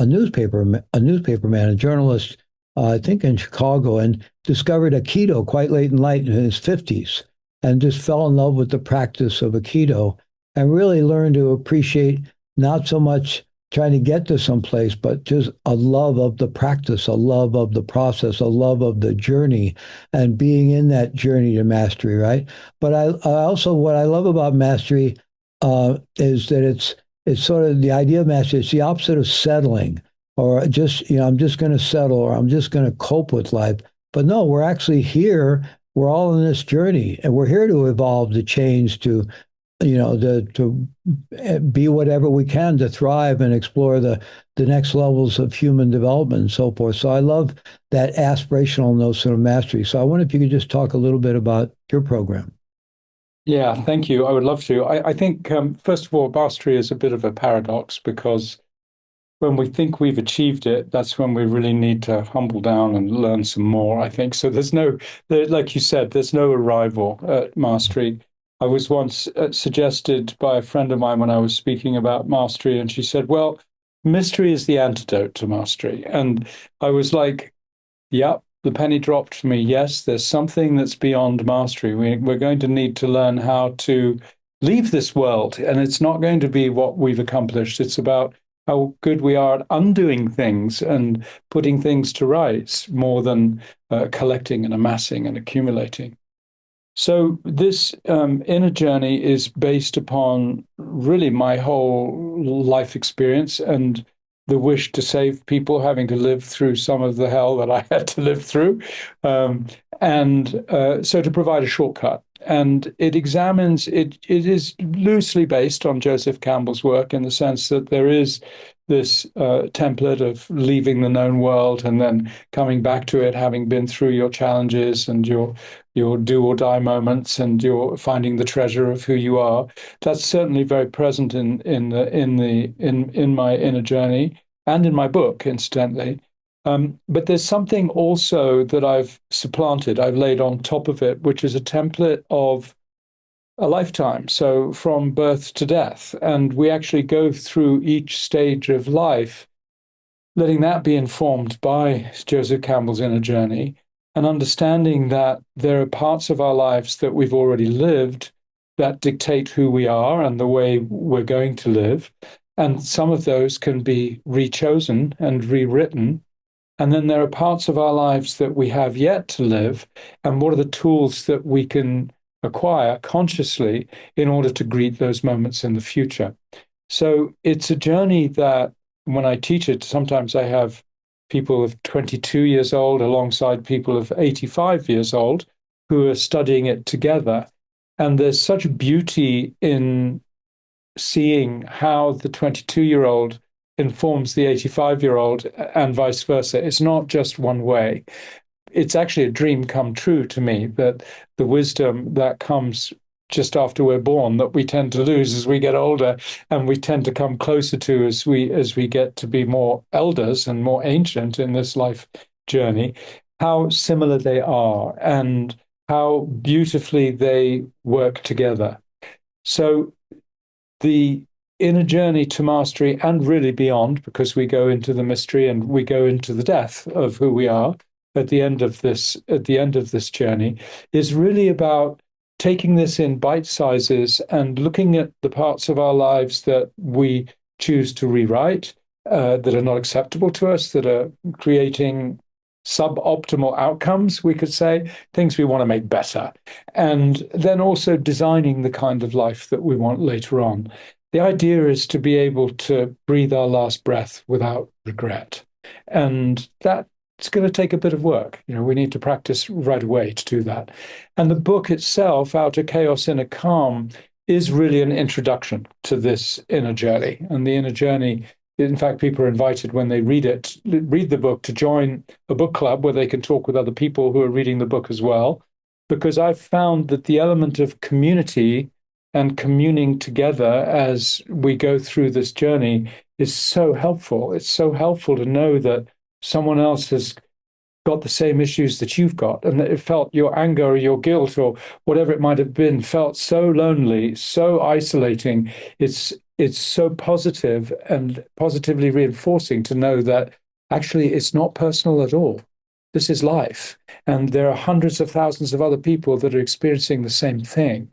newspaper man, a journalist, I think in Chicago, and discovered Aikido quite late in life in his 50s and just fell in love with the practice of Aikido and really learned to appreciate not so much trying to get to some place, but just a love of the practice, a love of the process, a love of the journey, and being in that journey to mastery, right? But I also, what I love about mastery is that it's sort of the idea of mastery. It's the opposite of settling, or just, I'm just going to settle, or I'm just going to cope with life. But no, we're actually here. We're all in this journey, and we're here to evolve, to change, to be whatever we can to thrive and explore the next levels of human development and so forth. So I love that aspirational notion of mastery. So I wonder if you could just talk a little bit about your program. Yeah, thank you. I would love to. I think, first of all, mastery is a bit of a paradox because when we think we've achieved it, that's when we really need to humble down and learn some more, I think. So like you said, there's no arrival at mastery. I was once suggested by a friend of mine when I was speaking about mastery, and she said, well, mystery is the antidote to mastery. And I was like, yep, the penny dropped for me. Yes, there's something that's beyond mastery. We're going to need to learn how to leave this world, and it's not going to be what we've accomplished. It's about how good we are at undoing things and putting things to rights more than collecting and amassing and accumulating. So this inner journey is based upon really my whole life experience and the wish to save people having to live through some of the hell that I had to live through, um, and so to provide a shortcut. And it examines it. It is loosely based on Joseph Campbell's work in the sense that there is this template of leaving the known world and then coming back to it, having been through your challenges and your do or die moments and your finding the treasure of who you are. That's certainly very present in my inner journey and in my book, incidentally. But there's something also that I've supplanted, I've laid on top of it, which is a template of a lifetime. So from birth to death. And we actually go through each stage of life, letting that be informed by Joseph Campbell's inner journey and understanding that there are parts of our lives that we've already lived that dictate who we are and the way we're going to live. And some of those can be rechosen and rewritten. And then there are parts of our lives that we have yet to live. And what are the tools that we can acquire consciously in order to greet those moments in the future? So it's a journey that when I teach it, sometimes I have people of 22 years old alongside people of 85 years old who are studying it together. And there's such beauty in seeing how the 22-year-old informs the 85-year-old and vice versa. It's not just one way. It's actually a dream come true to me that the wisdom that comes just after we're born that we tend to lose as we get older and we tend to come closer to as we get to be more elders and more ancient in this life journey, how similar they are and how beautifully they work together. So the inner journey to mastery and really beyond, because we go into the mystery and we go into the death of who we are at the end of this journey, is really about taking this in bite sizes and looking at the parts of our lives that we choose to rewrite, that are not acceptable to us, that are creating suboptimal outcomes, we could say, things we want to make better. And then also designing the kind of life that we want later on. The idea is to be able to breathe our last breath without regret. And that's going to take a bit of work. We need to practice right away to do that. And the book itself, Outer Chaos, Inner Calm, is really an introduction to this inner journey. And the inner journey, in fact, people are invited when they read the book, to join a book club where they can talk with other people who are reading the book as well. Because I've found that the element of community and communing together as we go through this journey is so helpful. It's so helpful to know that someone else has got the same issues that you've got, and that it felt your anger or your guilt or whatever it might have been felt so lonely, so isolating. It's so positive and positively reinforcing to know that actually it's not personal at all. This is life, and there are hundreds of thousands of other people that are experiencing the same thing.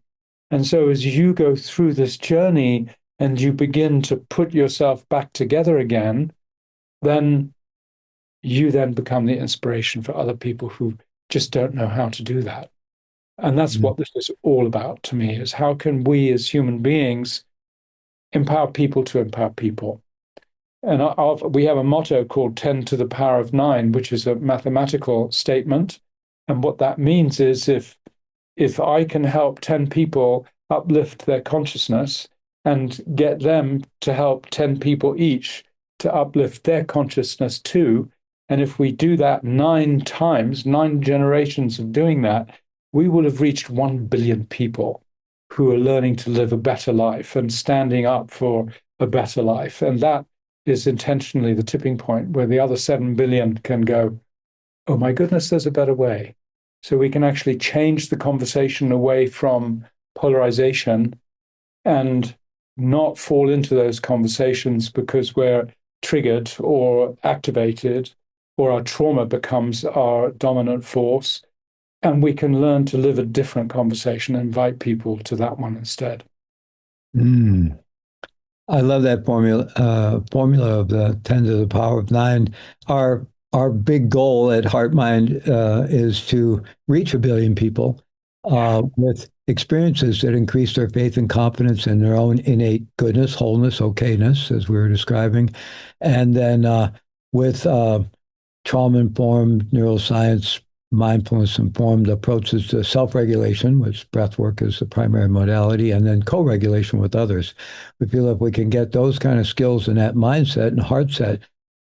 And so as you go through this journey and you begin to put yourself back together again, then you then become the inspiration for other people who just don't know how to do that. And that's what this is all about to me, is how can we as human beings empower people to empower people? And we have a motto called 10 to the power of 9, which is a mathematical statement. And what that means is if I can help 10 people uplift their consciousness and get them to help 10 people each to uplift their consciousness too, and if we do that 9 times, 9 generations of doing that, we will have reached 1 billion people who are learning to live a better life and standing up for a better life. And that is intentionally the tipping point where the other 7 billion can go, oh my goodness, there's a better way. So we can actually change the conversation away from polarization and not fall into those conversations because we're triggered or activated, or our trauma becomes our dominant force. And we can learn to live a different conversation and invite people to that one instead. Mm. I love that formula of the 10 to the power of 9. Our big goal at HeartMind is to reach 1 billion people with experiences that increase their faith and confidence in their own innate goodness, wholeness, okayness, as we were describing, and then with trauma-informed neuroscience, mindfulness-informed approaches to self-regulation, which breath work is the primary modality, and then co-regulation with others. We feel if we can get those kind of skills and that mindset and heart set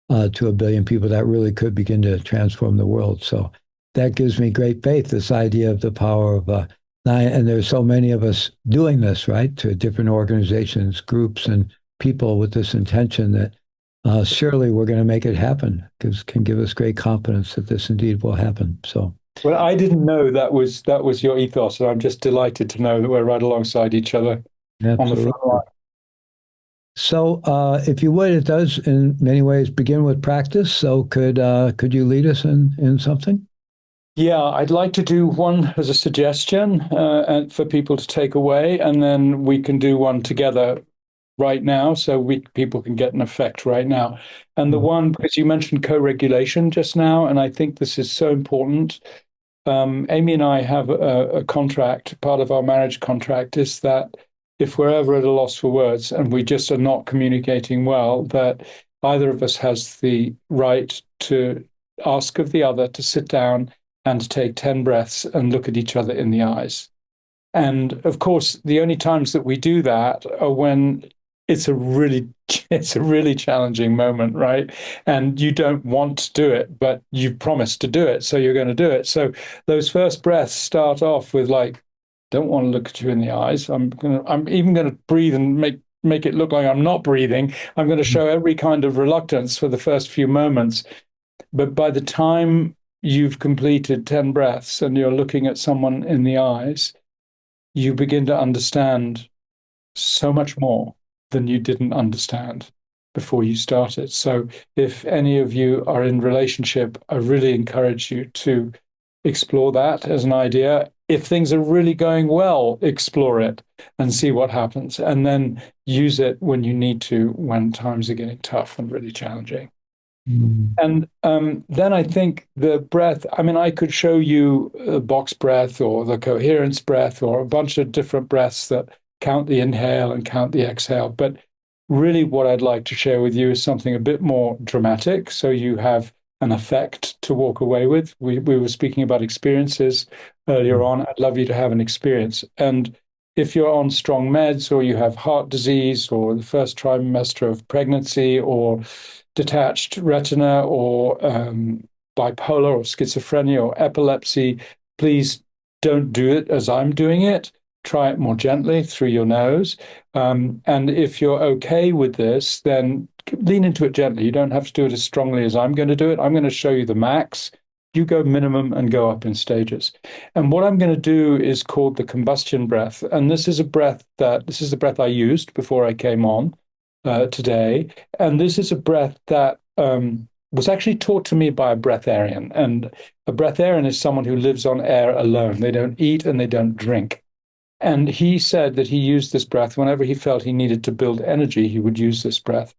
to 1 billion people, that really could begin to transform the world. So that gives me great faith, this idea of the power of 9. And there's so many of us doing this, right, to different organizations, groups, and people with this intention that surely we're going to make it happen, because can give us great confidence that this indeed will happen. So, well, I didn't know that was your ethos, and I'm just delighted to know that we're right alongside each other on the front absolutely. line. So, if you would, it does in many ways begin with practice. So, could you lead us in something? Yeah, I'd like to do one as a suggestion and for people to take away, and then we can do one together right now, so people can get an effect right now. And the one, because you mentioned co-regulation just now, and I think this is so important. Amy and I have a contract. Part of our marriage contract is that if we're ever at a loss for words and we just are not communicating well, that either of us has the right to ask of the other to sit down and to take 10 breaths and look at each other in the eyes. And of course, the only times that we do that are when it's a really it's a really challenging moment, right? And you don't want to do it, but you've promised to do it, so you're going to do it. So those first breaths start off with like, don't want to look at you in the eyes. I'm even going to breathe and make it look like I'm not breathing. I'm going to show every kind of reluctance for the first few moments. But by the time you've completed 10 breaths and you're looking at someone in the eyes, you begin to understand so much more than you didn't understand before you started. So if any of you are in relationship, I really encourage you to explore that as an idea. If things are really going well, explore it and see what happens, and then use it when you need to, when times are getting tough and really challenging. Mm. And then I think the breath, I mean, I could show you a box breath or the coherence breath or a bunch of different breaths that count the inhale and count the exhale. But really, what I'd like to share with you is something a bit more dramatic. So you have an effect to walk away with. We were speaking about experiences earlier on. I'd love you to have an experience. And if you're on strong meds or you have heart disease or the first trimester of pregnancy or detached retina or bipolar or schizophrenia or epilepsy, please don't do it as I'm doing it. Try it more gently through your nose. And if you're okay with this, then lean into it gently. You don't have to do it as strongly as I'm going to do it. I'm going to show you the max. You go minimum and go up in stages. And what I'm going to do is called the combustion breath. And this is the breath I used before I came on today. And this is a breath that was actually taught to me by a breatharian. And a breatharian is someone who lives on air alone. They don't eat and they don't drink. And he said that he used this breath whenever he felt he needed to build energy, he would use this breath.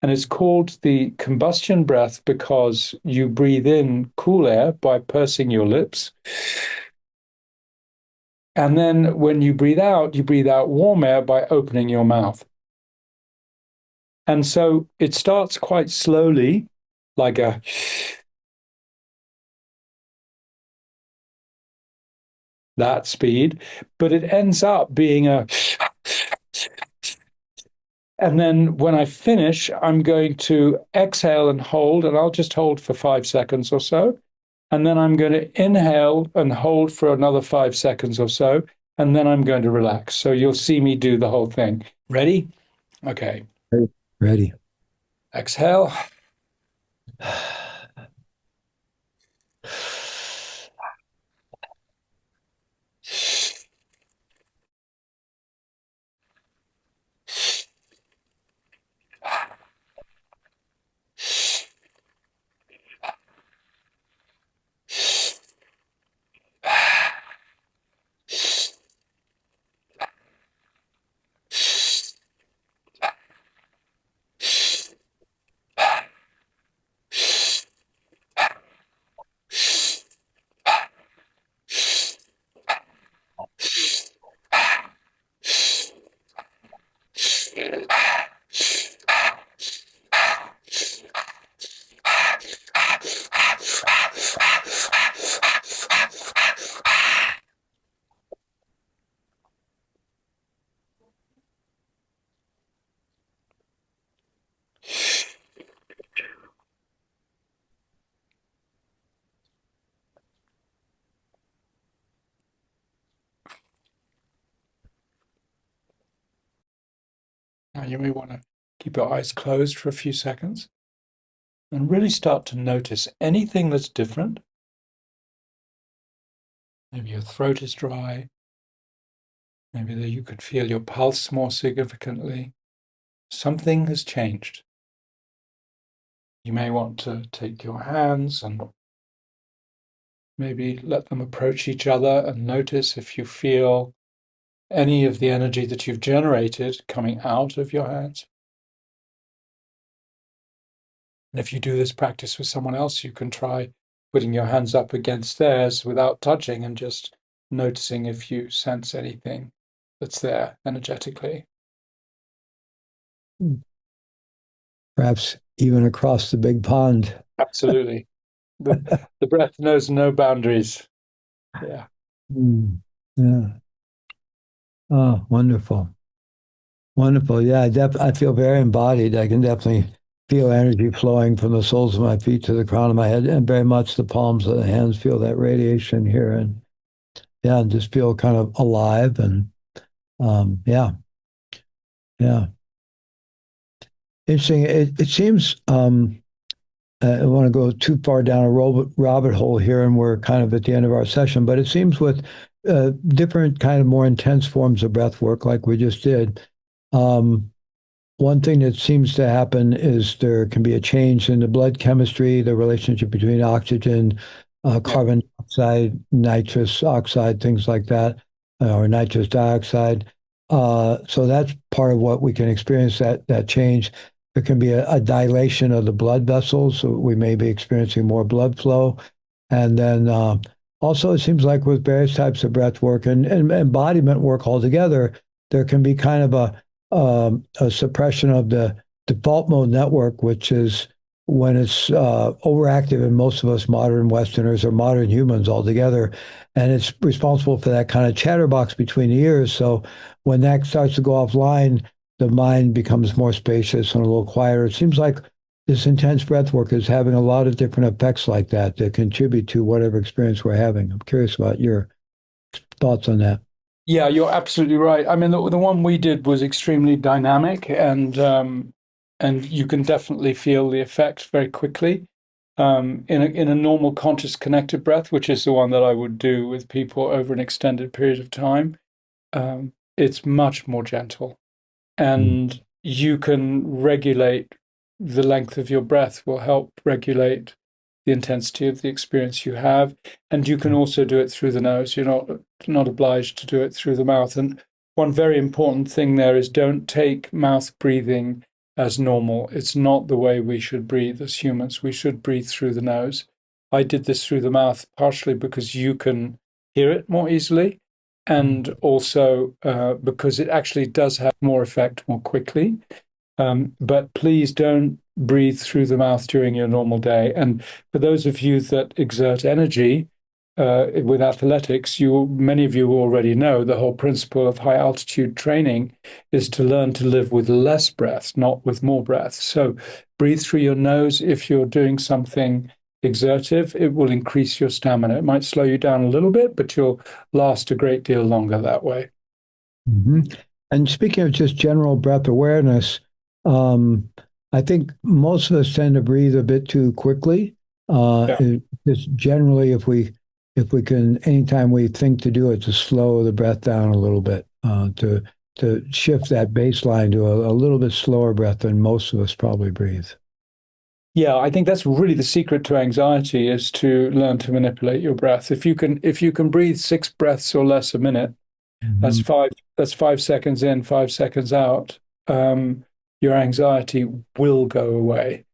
And it's called the combustion breath because you breathe in cool air by pursing your lips. And then when you breathe out warm air by opening your mouth. And so it starts quite slowly, like a that speed, but it ends up being a. And then when I finish, I'm going to exhale and hold, and I'll just hold for 5 seconds or so. And then I'm going to inhale and hold for another 5 seconds or so. And then I'm going to relax. So you'll see me do the whole thing. Ready? Okay. Ready. Exhale. Now you may want to keep your eyes closed for a few seconds and really start to notice anything that's different. Maybe your throat is dry. Maybe that you could feel your pulse more significantly. Something has changed. You may want to take your hands and maybe let them approach each other and notice if you feel any of the energy that you've generated coming out of your hands. And if you do this practice with someone else, you can try putting your hands up against theirs without touching and just noticing if you sense anything that's there energetically. Perhaps even across the big pond. Absolutely. The breath knows no boundaries. Yeah. Mm. Yeah. Oh, wonderful. Wonderful. Yeah, I feel very embodied. I can definitely feel energy flowing from the soles of my feet to the crown of my head, and very much the palms of the hands feel that radiation here. And yeah, and just feel kind of alive. And yeah, yeah. Interesting. It seems I don't want to go too far down a rabbit hole here, and we're kind of at the end of our session, but it seems with different kind of more intense forms of breath work, like we just did, um, one thing that seems to happen is there can be a change in the blood chemistry, the relationship between oxygen, Yeah. carbon dioxide, nitrous oxide, things like that, or nitrous dioxide. So that's part of what we can experience that change. there can be a dilation of the blood vessels. So we may be experiencing more blood flow. And then also, it seems like with various types of breath work and embodiment work altogether, there can be kind of a suppression of the default mode network, which is when it's overactive in most of us modern Westerners or modern humans altogether. And it's responsible for that kind of chatterbox between the ears. So when that starts to go offline, the mind becomes more spacious and a little quieter. It seems like this intense breath work is having a lot of different effects like that that contribute to whatever experience we're having. I'm curious about your thoughts on that. Yeah, you're absolutely right. I mean, the one we did was extremely dynamic, and you can definitely feel the effect very quickly. In a normal conscious connected breath, which is the one that I would do with people over an extended period of time, it's much more gentle, Mm. and you can regulate the length of your breath will help regulate the intensity of the experience you have, and you can also do it through the nose. You're not obliged to do it through the mouth. And one very important thing there is don't take mouth breathing as normal. It's not the way we should breathe as humans. We should breathe through the nose. I did this through the mouth partially because you can hear it more easily, and also because it actually does have more effect more quickly. But please don't breathe through the mouth during your normal day. And for those of you that exert energy with athletics, many of you already know the whole principle of high altitude training is to learn to live with less breath, not with more breath. So breathe through your nose if you're doing something exertive. It will increase your stamina. It might slow you down a little bit, but you'll last a great deal longer that way. hmm And speaking of just general breath awareness, um, I think most of us tend to breathe a bit too quickly. Yeah. Just generally, if we can, anytime we think to do it, to slow the breath down a little bit, to shift that baseline to a little bit slower breath than most of us probably breathe. Yeah, I think that's really the secret to anxiety is to learn to manipulate your breath. If you can breathe 6 breaths or less a minute, that's Mhm. five that's 5 seconds in, 5 seconds out. Um, your anxiety will go away.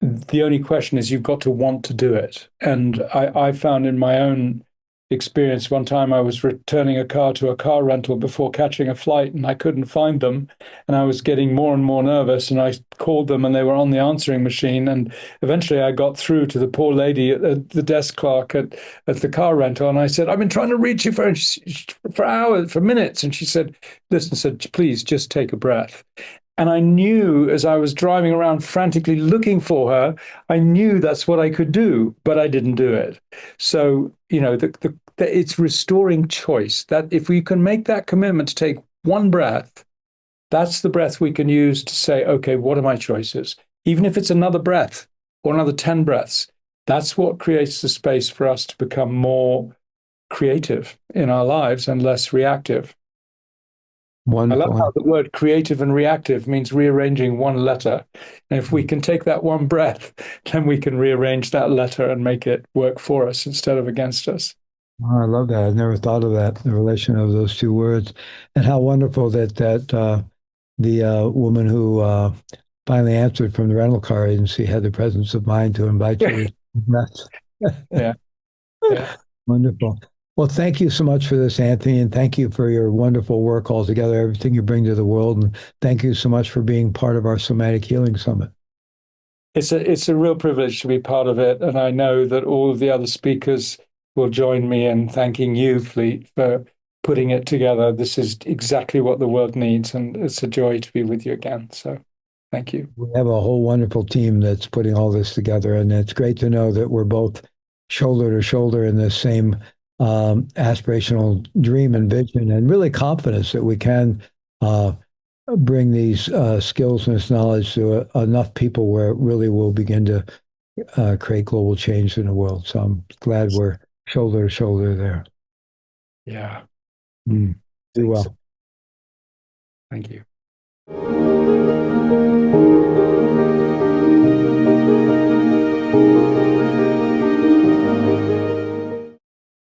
The only question is you've got to want to do it. And I found in my own experience one time I was returning a car to a car rental before catching a flight and I couldn't find them. And I was getting more and more nervous. And I called them and they were on the answering machine. And eventually I got through to the poor lady, the desk clerk at the car rental. And I said, I've been trying to reach you for hours, for minutes. And she said, listen, said, please just take a breath. And I knew as I was driving around frantically looking for her, I knew that's what I could do, but I didn't do it. So, it's restoring choice. That if we can make that commitment to take one breath, that's the breath we can use to say, okay, what are my choices? Even if it's another breath or another 10 breaths, that's what creates the space for us to become more creative in our lives and less reactive. I love Wonderful. how the word creative and reactive means rearranging one letter. And if we can take that one breath, then we can rearrange that letter and make it work for us instead of against us. Oh, I love that. I've never thought of that, the relation of those two words, and how wonderful that the woman who finally answered from the rental car agency had the presence of mind to invite you to. That's Yeah, yeah. wonderful. Well, thank you so much for this, Anthony, and thank you for your wonderful work altogether, everything you bring to the world, and thank you so much for being part of our Somatic Healing Summit. It's a real privilege to be part of it. And I know that all of the other speakers will join me in thanking you, Fleet, for putting it together. This is exactly what the world needs. And it's a joy to be with you again. So thank you. We have a whole wonderful team that's putting all this together, and it's great to know that we're both shoulder to shoulder in this same aspirational dream and vision, and really confidence that we can uh, bring these skills and this knowledge to enough people where it really will begin to create global change in the world. So I'm glad we're shoulder to shoulder there. Yeah. Mm. Be Thanks. well. Thank you.